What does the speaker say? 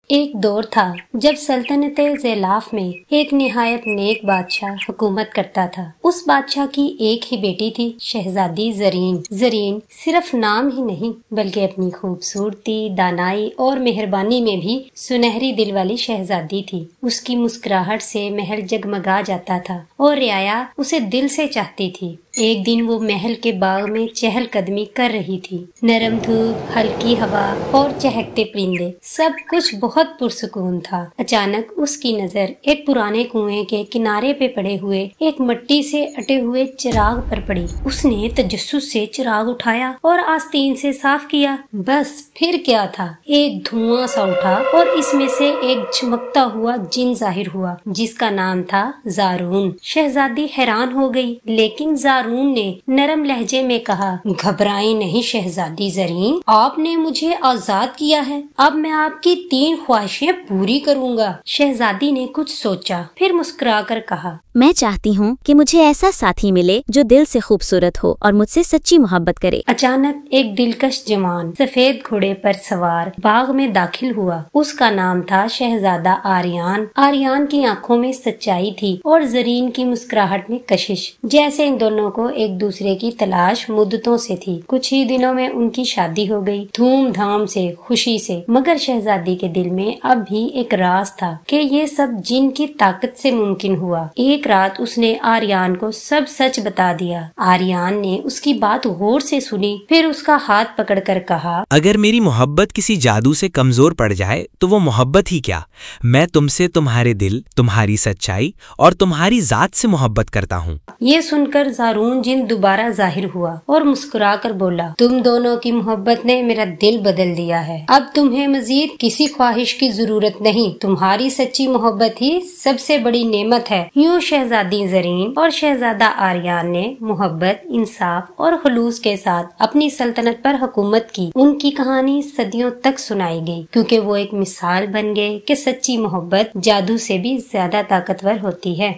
ایک دور تھا جب سلطنت زیلاف میں ایک نہایت نیک بادشاہ حکومت کرتا تھا۔ اس بادشاہ کی ایک ہی بیٹی تھی، شہزادی زرین۔ زرین صرف نام ہی نہیں بلکہ اپنی خوبصورتی، دانائی اور مہربانی میں بھی سنہری دل والی شہزادی تھی۔ اس کی مسکراہٹ سے محل جگمگا جاتا تھا اور رعایا اسے دل سے چاہتی تھی۔ ایک دن وہ محل کے باغ میں چہل قدمی کر رہی تھی۔ نرم دھوپ، ہلکی ہوا اور چہکتے پرندے، سب کچھ بہت پرسکون تھا۔ اچانک اس کی نظر ایک پرانے کنویں کے کنارے پہ پڑے ہوئے ایک مٹی سے اٹے ہوئے چراغ پر پڑی۔ اس نے تجسس سے چراغ اٹھایا اور آستین سے صاف کیا۔ بس پھر کیا تھا، ایک دھواں سا اٹھا اور اس میں سے ایک چمکتا ہوا جن ظاہر ہوا جس کا نام تھا زارون۔ شہزادی حیران ہو گئی، لیکن زارون نے نرم لہجے میں کہا، گھبرائیں نہیں شہزادی زرین، آپ نے مجھے آزاد کیا ہے، اب میں آپ کی 3 خواہشیں پوری کروں گا۔ شہزادی نے کچھ سوچا، پھر مسکرا کر کہا، میں چاہتی ہوں کہ مجھے ایسا ساتھی ملے جو دل سے خوبصورت ہو اور مجھ سے سچی محبت کرے۔ اچانک ایک دلکش جوان سفید گھوڑے پر سوار باغ میں داخل ہوا۔ اس کا نام تھا شہزادہ آریان۔ آریان کی آنکھوں میں سچائی تھی اور زرین کی مسکراہٹ میں کشش، جیسے ان دونوں کو ایک دوسرے کی تلاش مدتوں سے تھی۔ کچھ ہی دنوں میں ان کی شادی ہو گئی، دھوم دھام سے، خوشی سے۔ مگر شہزادی کے دل میں اب بھی ایک راز تھا کہ یہ سب جن کی طاقت سے ممکن ہوا۔ ایک رات اس نے آریان کو سب سچ بتا دیا۔ آریان نے اس کی بات غور سے سنی، پھر اس کا ہاتھ پکڑ کر کہا، اگر میری محبت کسی جادو سے کمزور پڑ جائے تو وہ محبت ہی کیا، میں تم سے تمہارے دل، تمہاری سچائی اور تمہاری ذات سے محبت کرتا ہوں۔ یہ سن کر زارون جن دوبارہ ظاہر ہوا اور مسکرا کر بولا، تم دونوں کی محبت نے میرا دل بدل دیا ہے، اب تمہیں مزید کسی خواہش کی ضرورت نہیں، تمہاری سچی محبت ہی سب سے بڑی نعمت ہے۔ یوں شہزادی زرین اور شہزادہ آریان نے محبت، انصاف اور خلوص کے ساتھ اپنی سلطنت پر حکومت کی۔ ان کی کہانی صدیوں تک سنائی گئی کیونکہ وہ ایک مثال بن گئے کہ سچی محبت جادو سے بھی زیادہ طاقتور ہوتی ہے۔